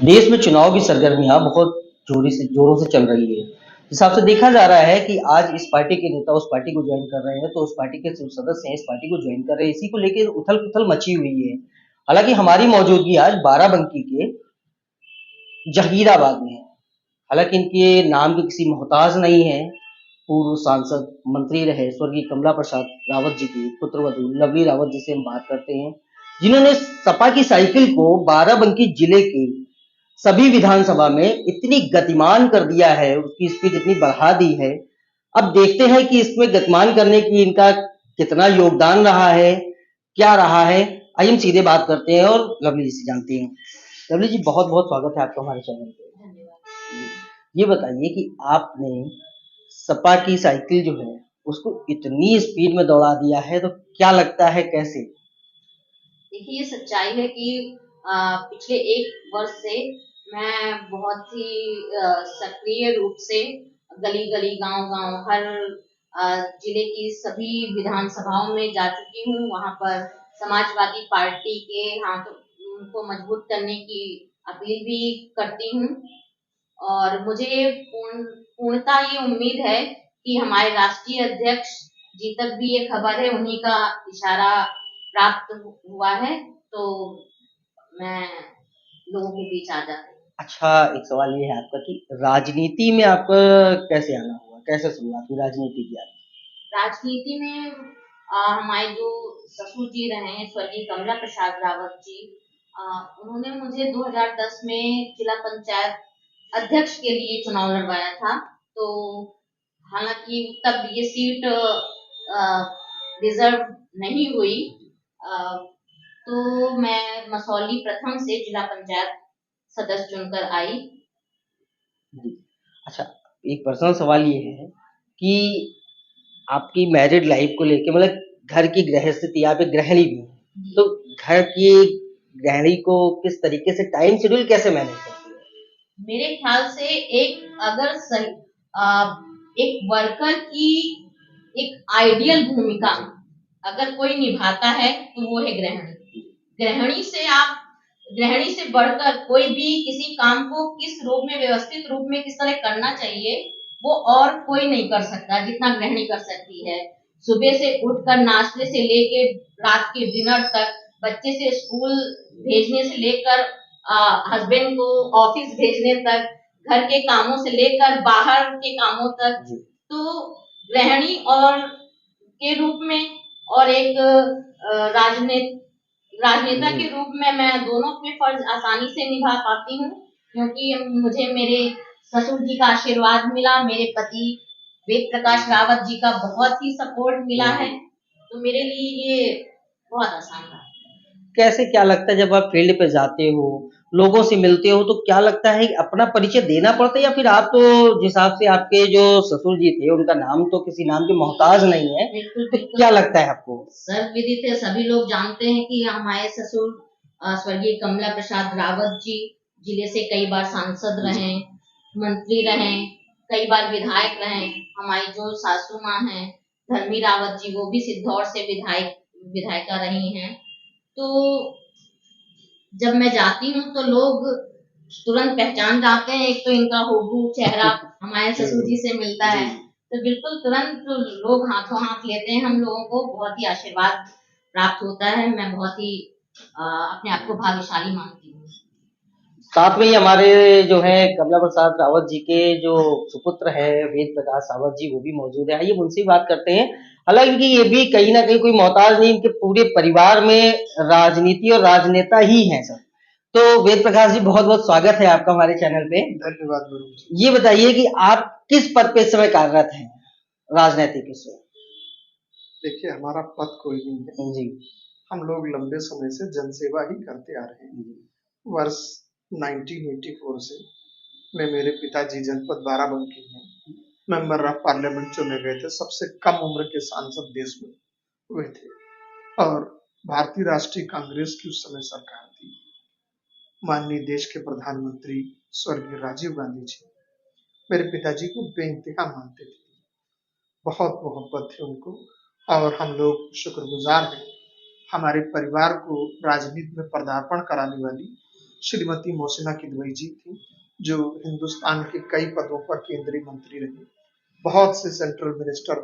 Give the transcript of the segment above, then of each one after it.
देश में चुनाव की सरगर्मियां बहुत जोरों से चल रही है। इस हिसाब से देखा जा रहा है कि आज इस पार्टी के नेता उस पार्टी को ज्वाइन कर रहे हैं, तो उस पार्टी के जो सदस्य हैं इस पार्टी को ज्वाइन कर रहे हैं। इसी को लेकर उथल पुथल मची हुई है। हालांकि हमारी मौजूदगी आज बाराबंकी के जहीराबाद में है। हालांकि इनके नाम के किसी मोहताज नहीं है। पूर्व सांसद मंत्री रहे स्वर्गीय कमला प्रसाद रावत जी की पुत्रवधू लवली रावत जी से हम बात करते हैं, जिन्होंने सपा की साइकिल को बाराबंकी जिले के सभी विधानसभा में इतनी गतिमान कर दिया है, उसकी स्पीड इतनी बढ़ा दी है। अब देखते हैं कि इसमें गतिमान करने की इनका कितना योगदान रहा है, क्या रहा है। आइए हम सीधे बात करते हैं और लवली जी से जानते हैं। लवली जी, बहुत बहुत स्वागत है आपका हमारे चैनल पे। ये बताइए कि आपने सपा की साइकिल जो है उसको इतनी स्पीड में दौड़ा दिया है, तो क्या लगता है कैसे? देखिए, ये सच्चाई है कि पिछले 1 वर्ष से मैं बहुत ही सक्रिय रूप से गली-गली, गांव-गांव हर जिले की सभी विधानसभाओं में जा चुकी हूँ। वहाँ पर समाजवादी पार्टी के हाथों उनको मजबूत करने की अपील भी करती हूँ और मुझे पूर्णतः ये उम्मीद है कि हमारे राष्ट्रीय अध्यक्ष जी तक भी ये खबर है, उन्हीं का इशारा प्राप्त हुआ है, तो मैं लोगों के बीच आ जाती हूँ। अच्छा, एक सवाल ये है आपका कि राजनीति में आपका कैसे आना हुआ, कैसे शुरुआत हुई राजनीति की आपकी? राजनीति में हमारे जो ससुर जी रहे हैं स्वर्गीय कमला प्रसाद रावत जी, उन्होंने मुझे 2010 में जिला पंचायत अध्यक्ष के लिए चुनाव लड़वाया था। तो हालांकि तब ये सीट रिजर्व नहीं हुई, अ, तो मैं मसौली प्रथम से जिला पंचायत सदस्य चुनकर आई। जी। अच्छा, एक पर्सनल सवाल ये है कि आपकी मैरिड लाइफ को लेके, मतलब घर की गृहस्थिति, आप एक गृहिणी भी हैं, तो घर की गृहिणी को किस तरीके से टाइम शेड्यूल कैसे मैनेज करती है? मेरे ख्याल से एक अगर सही एक वर्कर की एक आइडियल भूमिका अगर कोई निभाता है तो वो है गृहिणी। गृहिणी से आप गृहिणी से बढ़कर कोई भी किसी काम को किस रूप में व्यवस्थित रूप में किस तरह करना चाहिए वो और कोई नहीं कर सकता जितना गृहिणी कर सकती है। सुबह से उठकर नाश्ते से लेके रात के डिनर तक, बच्चे से स्कूल भेजने से लेकर हस्बैंड को ऑफिस भेजने तक, घर के कामों से लेकर बाहर के कामों तक, तो गृहिणी और के रूप में और एक राजनेता के रूप में मैं दोनों के फर्ज आसानी से निभा पाती हूँ, क्योंकि मुझे मेरे ससुर जी का आशीर्वाद मिला, मेरे पति वेद प्रकाश रावत जी का बहुत ही सपोर्ट मिला है, तो मेरे लिए ये बहुत आसान रहा। कैसे, क्या लगता है जब आप फील्ड पे जाते हो, लोगों से मिलते हो, तो क्या लगता है कि अपना परिचय देना पड़ता है, या फिर आप तो जिस हिसाब से आपके जो ससुर जी थे उनका नाम तो किसी नाम के मोहताज नहीं है, बिल्कुल तो बिल्कुल क्या लगता है आपको? सर्वविदित है, सभी लोग जानते हैं कि हमारे ससुर स्वर्गीय कमला प्रसाद रावत जी जिले से कई बार सांसद रहे, मंत्री रहे, कई बार विधायक रहे। हमारी जो सासू माँ हैं धर्मी रावत जी, वो भी सिद्धौर से विधायिका रही हैं। तो जब मैं जाती हूँ तो लोग तुरंत पहचान जाते हैं, एक तो इनका हूबहू चेहरा हमारे ससुर जी से मिलता है, तो बिल्कुल तुरंत लोग हाथों हाथ लेते हैं, हम लोगों को बहुत ही आशीर्वाद प्राप्त होता है। मैं बहुत ही अपने आप को भाग्यशाली मानती हूँ। साथ में ही हमारे जो है कमला प्रसाद रावत जी के जो सुपुत्र है वेद प्रकाश रावत जी, वो भी मौजूद है। आइए उनसे भी बात करते हैं। हालांकि ये भी कहीं ना कहीं कोई मोहताज नहीं, इनके पूरे परिवार में राजनीति और राजनेता ही हैं सर। तो वेद प्रकाश जी, बहुत बहुत स्वागत है आपका हमारे चैनल पे। धन्यवाद गुरु जी। ये बताइए कि आप किस पद पे इस समय कार्यरत हैं राजनीतिक इसमें? देखिए, हमारा पद कोई नहीं है जी। हम लोग लंबे समय से जनसेवा ही करते आ रहे हैं। वर्ष 1984 से मैं मेरे पिताजी जनपद बाराबंकी में मेंबर ऑफ पार्लियामेंट चुने गए थे, सबसे कम उम्र के सांसद देश में हुए थे, और भारतीय राष्ट्रीय कांग्रेस की उस समय सरकार थी। माननीय देश के प्रधानमंत्री स्वर्गीय राजीव गांधी जी मेरे पिताजी को बेइंतहा मानते थे, बहुत मोहब्बत थी उनको, और हम लोग शुक्रगुजार हैं हमारे परिवार को राजनीति में पदार्पण कराने वाली श्रीमती मोहसिना किदवई जी थी, जो हिंदुस्तान के कई पदों पर केंद्रीय मंत्री रही, बहुत से सेंट्रल मिनिस्टर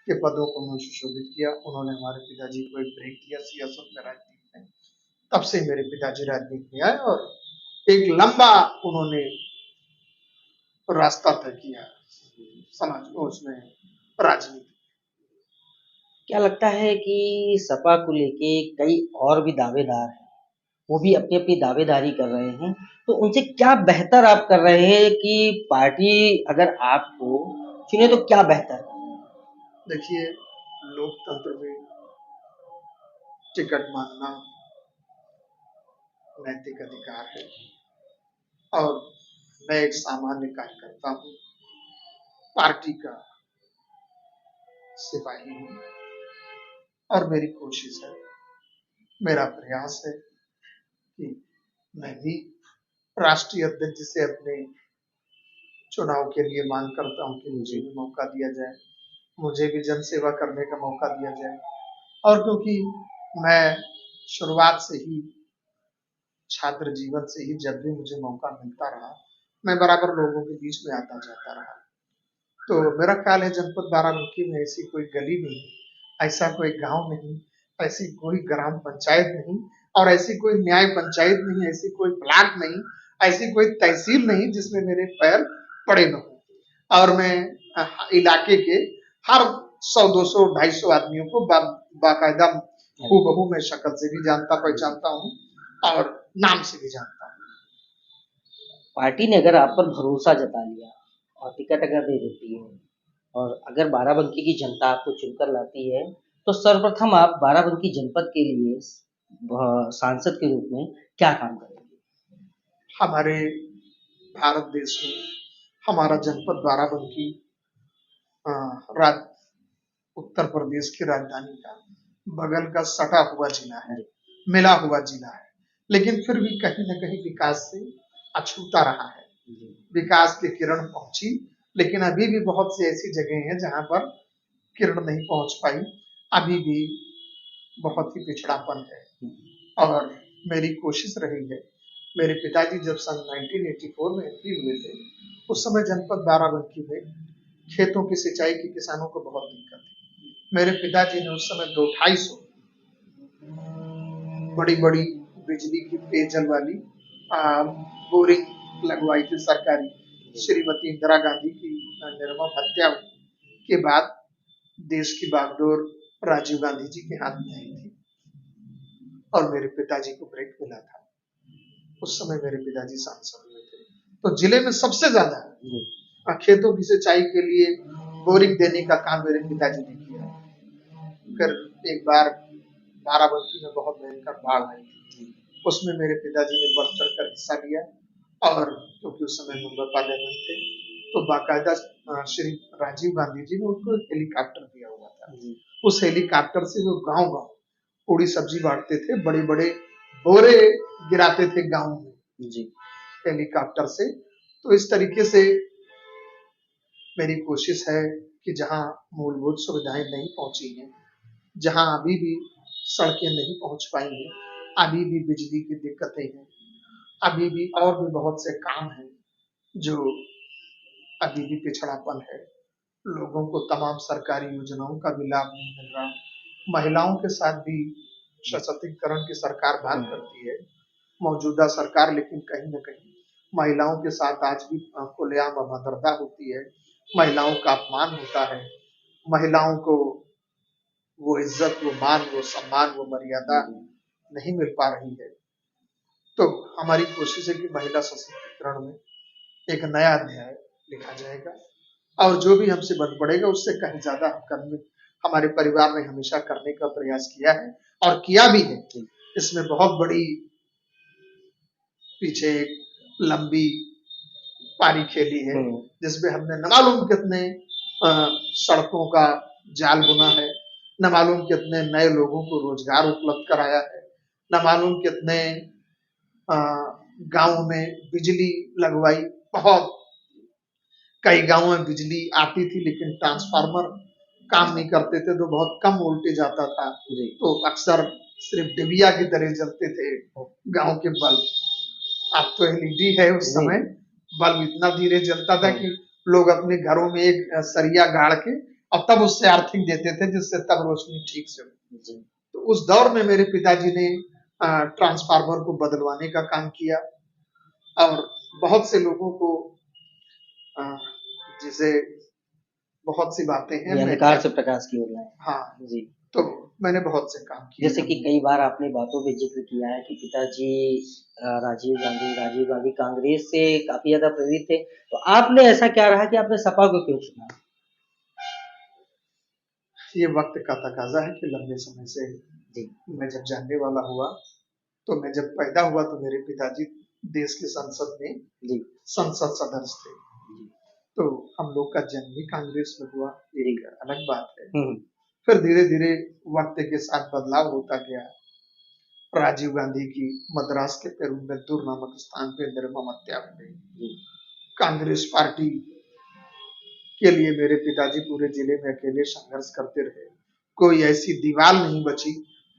के पदों को उन्होंने सुशोभित किया। उन्होंने हमारे पिताजी को एक ब्रेक दिया सियासत में, राजनीति में। तब से मेरे पिताजी राजनीति में आए और एक लंबा उन्होंने रास्ता तय किया समाज को, उसमें राजनीति। क्या लगता है कि सपा को लेके कई और भी दावेदार हैं, वो भी अपनी अपनी दावेदारी कर रहे हैं, तो उनसे क्या बेहतर आप कर रहे हैं कि पार्टी अगर आपको चुने तो क्या बेहतर? देखिए, लोकतंत्र में टिकट मांगना नैतिक अधिकार है और मैं एक सामान्य कार्यकर्ता हूँ, पार्टी का सिपाही हूँ और मेरी कोशिश है, मेरा प्रयास है कि मैं भी राष्ट्रीय अध्यक्ष से अपने चुनाव के लिए मांग करता हूँ कि मुझे भी मौका दिया जाए, मुझे भी जन सेवा करने का मौका दिया जाए। और क्योंकि मैं शुरुआत से ही छात्र जीवन से ही जब भी मुझे मौका मिलता रहा, मैं बराबर लोगों के बीच में आता जाता रहा। तो मेरा ख्याल है जनपद बाराबंकी में ऐसी कोई गली नहीं, ऐसा कोई गांव नहीं, ऐसी कोई ग्राम पंचायत नहीं और ऐसी कोई न्याय पंचायत नहीं, ऐसी कोई ब्लॉक नहीं, ऐसी कोई तहसील नहीं जिसमें मेरे पैर पड़े न हो। और मैं इलाके के हर 100, 200, 250 आदमियों को बाकायदा हूबहू मैं शक्ल से भी जानता पहचानता हूँ और नाम से भी जानता हूँ। पार्टी ने अगर आप पर भरोसा जता लिया और टिकट अगर दे देती है और अगर बाराबंकी की जनता आपको चुनकर लाती है, तो सर्वप्रथम आप बाराबंकी जनपद के लिए सांसद के रूप में क्या काम करेंगे? हमारे भारत देश में हमारा जनपद बाराबंकी राज उत्तर प्रदेश की राजधानी का बगल का सटा हुआ जिला है, मिला हुआ जिला है, लेकिन फिर भी कहीं न कहीं विकास से अछूता रहा है। विकास की किरण पहुंची, लेकिन अभी भी बहुत सी ऐसी जगह हैं जहां पर किरण नहीं पहुंच पाई, अभी भी बहुत ही पिछड़ापन है। और मेरी कोशिश रही है, मेरे पिताजी जब सन 1984 में एमपी हुए थे, उस समय जनपद बाराबंकी में खेतों की सिंचाई की किसानों को बहुत दिक्कत थी। मेरे पिताजी ने उस समय 2-250 बड़ी-बड़ी बिजली की पेयजल वाली बोरिंग लगवाई थी सरकारी। श्रीमती इंदिरा गांधी की निर्मम हत्या के बाद देश की बागडोर राजीव गांधी जी के हाथ में आई थी और मेरे पिताजी को ब्रेक मिला था। उस समय मेरे पिताजी सांसद हुए थे, तो जिले में सबसे ज्यादा खेतों की सिंचाई के लिए बोरिंग देने का काम मेरे पिताजी ने किया। फिर एक बार बाराबंकी में बहुत भयंकर बाढ़ आई थी, उसमें मेरे पिताजी ने बढ़ चढ़ कर हिस्सा लिया और क्योंकि उस समय मेंबर पार्लियामेंट थे, तो बाकायदा श्री राजीव गांधी जी ने उनको एक हेलीकॉप्टर दिया हुआ था। उस हेलीकॉप्टर से वो गांव-गांव पूरी सब्जी बांटते थे, बड़े-बड़े बोरे गिराते थे गांव में जी हेलीकॉप्टर से। तो इस तरीके से मेरी कोशिश है कि जहां मूलभूत सुविधाएं नहीं पहुंची हैं, जहां अभी भी सड़कें नहीं पहुंच पाई हैं, अभी भी बिजली की दिक्कतें हैं, अभी भी और भी बहुत से काम हैं जो अभी भी पिछड़ापन है। लोगों को तमाम सरकारी योजनाओं का भी लाभ नहीं मिल रहा। महिलाओं के साथ भी सशक्तिकरण की सरकार बात करती है, मौजूदा सरकार, लेकिन कहीं न कहीं महिलाओं के साथ आज भी खुलेआम अभद्रता होती है, महिलाओं का अपमान होता है, महिलाओं को वो इज्जत, वो मान, वो सम्मान, वो मर्यादा नहीं मिल पा रही है। तो हमारी कोशिश है कि महिला सशक्तिकरण में एक नया अध्याय लिखा जाएगा और जो भी हमसे बन पड़ेगा उससे कहीं ज्यादा हम करने, हमारे परिवार ने हमेशा करने का प्रयास किया है और किया भी है। इसमें बहुत बड़ी पीछे एक लंबी पारी खेली है, जिसमें हमने न मालूम कितने सड़कों का जाल बुना है, न मालूम कितने नए लोगों को रोजगार उपलब्ध कराया है, न मालूम कितने गांव में बिजली लगवाई। बहुत कई गांवों में बिजली आती थी लेकिन ट्रांसफार्मर काम नहीं करते थे, तो बहुत कम वोल्टेज आता था, तो अक्सर सिर्फ डिबिया की तरह जलते थे गांव के बल्ब। अब तो एलईडी है, उस जी। समय बल्ब इतना धीरे जलता था हम्म। कि लोग अपने घरों में एक सरिया गाड़ के और तब उससे अर्थिंग देते थे, जिससे तब रोशनी ठीक से हो। जी। तो उस दौर में मेरे पिताजी ने ट्रांसफार्मर को बदलवाने का काम किया और बहुत से लोगों को अ, जैसे बहुत सी बातें हैं, ये मैं अंधकार क्या से प्रकाश की ओर लाए। हाँ, जी। तो मैंने बहुत से काम किए जैसे कि हैं। कई बार आपने बातों में जिक्र किया है कि पिताजी राजीव गांधी कांग्रेस से काफी ज्यादा प्रेरित थे, तो आपने ऐसा क्या रहा कि आपने सपा को क्यों चुना? ये वक्त का तकाजा है कि लंबे समय से जी। मैं जब जानने वाला हुआ, तो मैं जब पैदा हुआ तो मेरे पिताजी देश की संसद में जी। संसद सदस्य थे। जी। तो हम लोग का जन्म ही कांग्रेस में हुआ, जी। एक अलग बात है। हम्म। फिर धीरे धीरे वक्त के साथ बदलाव होता गया। राजीव गांधी की मद्रास के पेरुम्बेदुर नामक स्थान पे निर्मम हत्या हो गई। जी। कांग्रेस पार्टी के लिए मेरे पिताजी पूरे जिले में अकेले संघर्ष करते रहे। कोई ऐसी दीवार नहीं बची,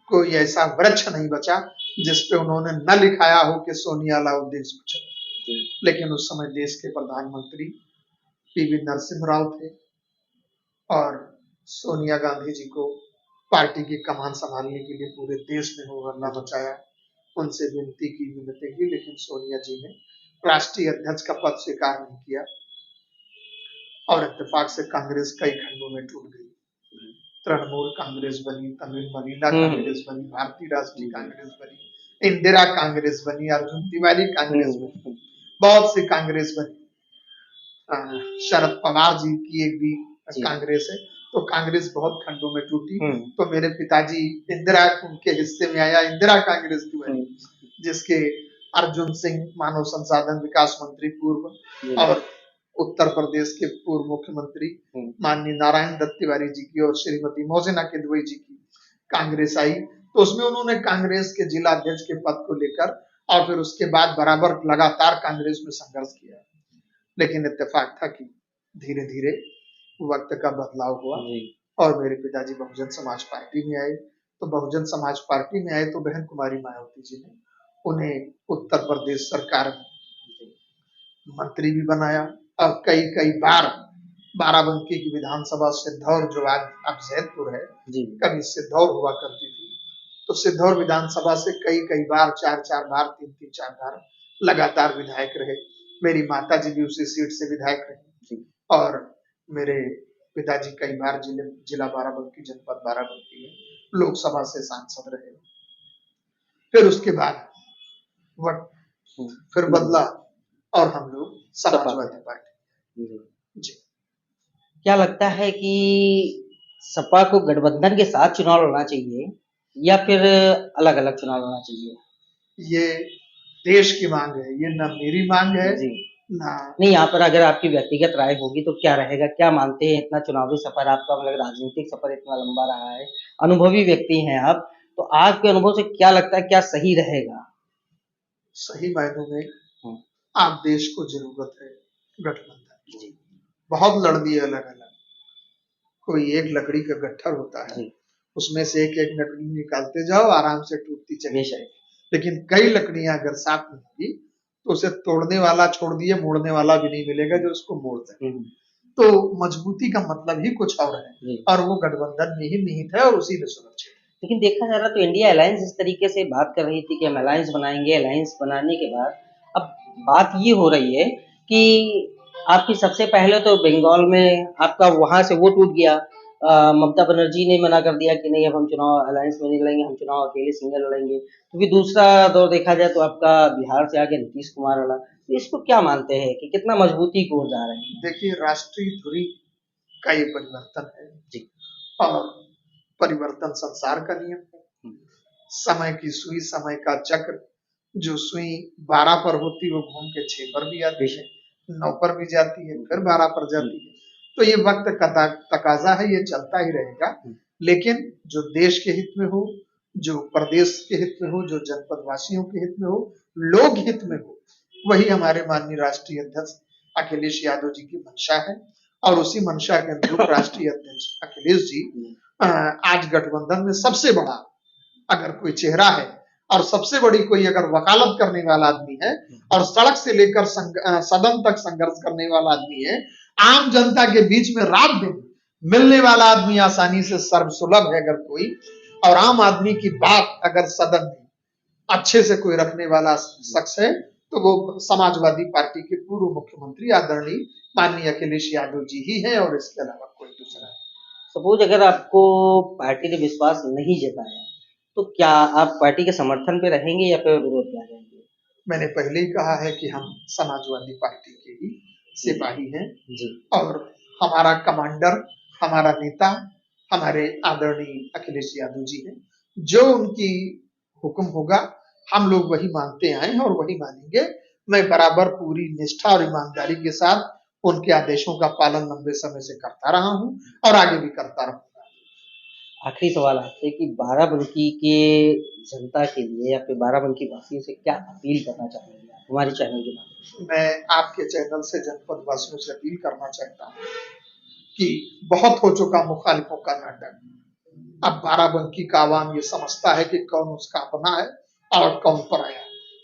कोई ऐसा वृक्ष नहीं बचा जिस पे उन्होंने न लिखाया हो कि सोनिया लाओ देश बचाओ। जी। लेकिन उस समय देश के प्रधानमंत्री पीवी नरसिम्हा राव थे और सोनिया गांधी जी को पार्टी की कमान संभालने के लिए पूरे देश ने हो हल्ला मचाया, उनसे विनती की, मिन्नतें की, लेकिन सोनिया जी ने राष्ट्रीय अध्यक्ष का पद स्वीकार नहीं किया और इत्तेफाक से कांग्रेस कई खंडों में टूट गई। तृणमूल कांग्रेस बनी, तमिल मनीला कांग्रेस बनी, भारतीय राष्ट्रीय कांग्रेस बनी, इंदिरा कांग्रेस बनी, अर्जुन तिवारी कांग्रेस बनी, बहुत सी कांग्रेस बनी। शरद पवार जी की एक भी जी। कांग्रेस है। तो कांग्रेस बहुत खंडों में टूटी। हम्म। तो मेरे पिताजी इंदिरा उनके हिस्से में आया, इंदिरा कांग्रेस की बनी, जिसके अर्जुन सिंह मानव संसाधन विकास मंत्री पूर्व जी। और उत्तर प्रदेश के पूर्व मुख्यमंत्री माननीय नारायण दत्त तिवारी जी की और श्रीमती मौजिना किदवई जी की कांग्रेस आई। तो उसमें उन्होंने कांग्रेस के जिला अध्यक्ष के पद को लेकर और फिर उसके बाद बराबर लगातार कांग्रेस में संघर्ष किया। लेकिन इत्तेफाक था कि धीरे धीरे वक्त का बदलाव हुआ जी। और मेरे पिताजी बहुजन समाज पार्टी में आए। तो बहुजन समाज पार्टी में आए तो बहन कुमारी मायावती जी ने उन्हें उत्तर प्रदेश सरकार में मंत्री भी बनाया और कई कई बार बाराबंकी की विधानसभा सिद्धौर जो आज अब जैदपुर है, जी। कभी सिद्धौर हुआ करती थी। तो सिद्धौर विधानसभा से कई कई बार, चार चार बार, तीन तीन चार बार लगातार विधायक रहे। मेरी माता जी भी उसी सीट से विधायक रही और मेरे पिताजी कई बार जिला बाराबंकी, जनपद बाराबंकी में लोकसभा से सांसद रहे। फिर उसके बाद वक्त फिर बदला और हम लोग समाजवादी पार्टी। जी। क्या लगता है कि सपा को गठबंधन के साथ चुनाव लड़ना चाहिए या फिर अलग अलग चुनाव लड़ना चाहिए? ये देश की मांग है, ये ना मेरी मांग है जी। ना। नहीं, यहाँ पर अगर आपकी व्यक्तिगत राय होगी तो क्या रहेगा, क्या मानते हैं? इतना चुनावी सफर आपका, मतलब राजनीतिक सफर इतना लंबा रहा है, अनुभवी व्यक्ति हैं आप, तो आपके अनुभव से क्या लगता है क्या सही रहेगा? सही मायनों में आप देश को जरूरत है गठबंधन की। बहुत लड़ लिए अलग अलग, कोई एक लकड़ी का गट्ठर होता है, उसमें से एक एक लकड़ी निकालते जाओ, आराम से टूटती चली जाएगी। लेकिन कई लकड़ियां अगर साथ में होगी तो उसे तोड़ने वाला छोड़ दिए, मोड़ने वाला भी नहीं मिलेगा जो उसको मोड़ सके। तो मजबूती का मतलब ही कुछ और है और वो गठबंधन में ही निहित है और उसी में सुरक्षित है। लेकिन देखा जा रहा तो इंडिया अलायंस इस तरीके से बात कर रही थी कि हम अलायंस बनाएंगे, अलायंस बनाने के बाद अब बात ये हो रही है कि आपकी सबसे पहले तो बंगाल में आपका वहां से वो टूट गया, ममता बनर्जी ने मना कर दिया कि नहीं अब हम चुनाव अलायंस में नहीं लड़ेंगे, हम चुनाव अकेले सिंगल लड़ेंगे। तो फिर दूसरा दौर देखा जाए तो आपका बिहार से आगे नीतीश कुमार वाला, तो इसको क्या मानते हैं कि कितना मजबूती की ओर जा रहे हैं? देखिए, राष्ट्रीय धुरी का ये परिवर्तन है जी। और परिवर्तन संसार का नियम है। समय की सुई, समय का चक्र, जो सुई 12 पर होती वो घूम के 6 पर भी आती है, 9 पर भी जाती है, फिर 12 पर जाती है। तो ये वक्त का तकाजा है, ये चलता ही रहेगा। लेकिन जो देश के हित में हो, जो प्रदेश के हित में हो, जो जनपद वासियों के हित में हो, लोक हित में हो, वही हमारे माननीय राष्ट्रीय अध्यक्ष अखिलेश यादव जी की मंशा है और उसी मंशा के अनुरूप राष्ट्रीय अध्यक्ष अखिलेश जी आज गठबंधन में सबसे बड़ा अगर कोई चेहरा है और सबसे बड़ी कोई अगर वकालत करने वाला आदमी है और सड़क से लेकर सदन तक संघर्ष करने वाला आदमी है, आम जनता के बीच में रात दिन मिलने वाला आदमी, आसानी से सर्वसुलभ है अगर कोई, और आम आदमी की बात अगर सदन में अच्छे से कोई रखने वाला शख्स है तो वो समाजवादी पार्टी के पूर्व मुख्यमंत्री आदरणीय माननीय अखिलेश यादव जी ही हैं, और इसके अलावा कोई दूसरा है। सपोज अगर आपको पार्टी ने विश्वास नहीं जताया तो क्या आप पार्टी के समर्थन पे रहेंगे या फिर विरोध में आ जाएंगे? मैंने पहले ही कहा है कि हम समाजवादी पार्टी के ही सिपाही हैं जी। और हमारा कमांडर, हमारा नेता हमारे आदरणीय अखिलेश यादव जी हैं। जो उनकी हुक्म होगा हम लोग वही मानते आए हैं और वही मानेंगे। मैं बराबर पूरी निष्ठा और ईमानदारी के साथ उनके आदेशों का पालन लंबे समय से करता रहा हूं और आगे भी करता रहूंगा। आखिरी सवाल आपसे कि बाराबंकी के जनता के लिए या फिर बाराबंकी वासियों से क्या अपील करना चाहेंगे आप हमारे चैनल के माध्यम से? मैं आपके चैनल से जनपद वासियों से अपील करना चाहता हूँ कि बहुत हो चुका मुखालिफों का नाटक। अब बाराबंकी का आवाम ये समझता है कि कौन उसका अपना है और कौन पराया।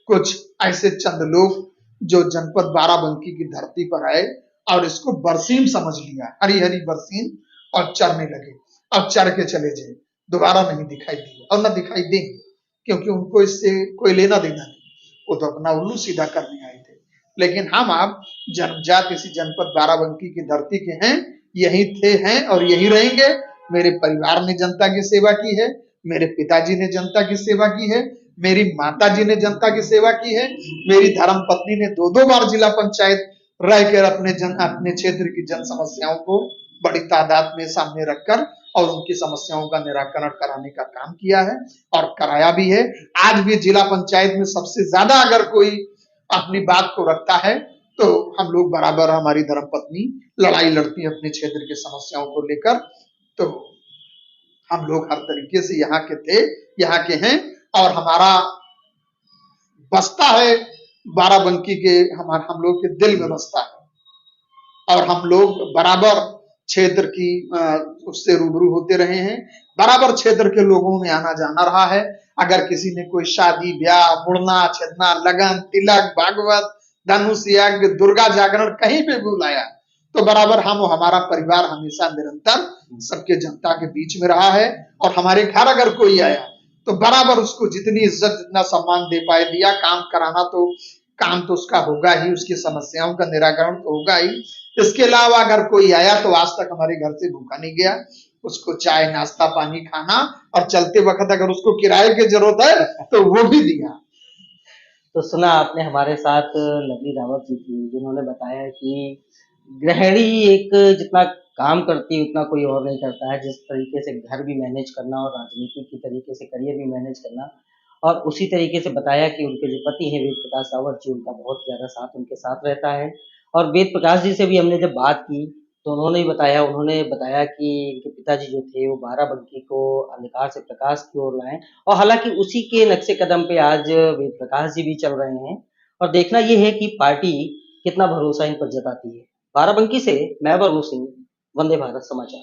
कुछ ऐसे चंद लोग जो जनपद बाराबंकी की धरती पर आए और इसको बरसीम समझ लिया, हरी हरी बरसीम, और चरने लगे और चर के चले जाए, दोबारा नहीं दिखाई दिए और न दिखाई देंगे, क्योंकि उनको इससे कोई लेना देना नहीं, वो तो अपना उल्लू सीधा करने आए थे। लेकिन हम आप जन्मजात इसी जनपद बाराबंकी की धरती के हैं, यही थे हैं और यही रहेंगे। मेरे परिवार ने जनता की सेवा की है, मेरे पिताजी ने जनता की सेवा की है, मेरी माताजी ने जनता की सेवा की है, मेरी धर्म पत्नी ने 2-2 बार जिला पंचायत रहकर अपने क्षेत्र की जन समस्याओं को बड़ी तादाद में सामने रखकर और उनकी समस्याओं का निराकरण कराने का काम किया है और कराया भी है। आज भी जिला पंचायत में सबसे ज्यादा अगर कोई अपनी बात को रखता है तो हम लोग बराबर, हमारी धर्मपत्नी लड़ाई लड़ती है अपने क्षेत्र की समस्याओं को लेकर। तो हम लोग हर तरीके से यहाँ के थे, यहाँ के हैं और हमारा बसता है बाराबंकी के, हम लोग के दिल में बसता है और हम लोग बराबर क्षेत्र की उससे रूबरू होते रहे हैं, बराबर क्षेत्र के लोगों में आना जाना रहा है। अगर किसी ने कोई शादी ब्याह, मुड़ना छेदना, लगन तिलक, भागवत, धनुष यज्ञ, दुर्गा जागरण कहीं पे बुलाया तो बराबर हम, हमारा परिवार हमेशा निरंतर सबके जनता के बीच में रहा है। और हमारे घर अगर कोई आया तो बराबर उसको जितनी इज्जत जितना सम्मान दे पाए दिया। काम कराना तो काम तो उसका होगा ही, उसकी समस्याओं का निराकरण तो होगा ही। इसके अलावा अगर कोई आया तो आज तक हमारे घर से भूखा नहीं गया, उसको चाय नाश्ता पानी खाना, और चलते वक्त अगर उसको किराए की जरूरत है तो वो भी दिया। तो सुना आपने हमारे साथ लवली रावत जी की, जिन्होंने बताया कि गृहिणी एक जितना काम करती है उतना कोई और नहीं करता है। जिस तरीके से घर भी मैनेज करना और राजनीति की तरीके से करियर भी मैनेज करना, और उसी तरीके से बताया कि उनके जो पति हैं वेद प्रकाश रावत जी, उनका बहुत ज़्यादा साथ उनके साथ रहता है। और वेद प्रकाश जी से भी हमने जब बात की तो उन्होंने बताया कि इनके पिताजी जो थे वो बाराबंकी को अंधकार से प्रकाश की ओर लाए, और हालांकि उसी के नक्शे कदम पे आज वेद प्रकाश जी भी चल रहे हैं। और देखना ये है कि पार्टी कितना भरोसा इन पर जताती है। बाराबंकी से मैं वरुण सिंह, वंदे भारत समाचार।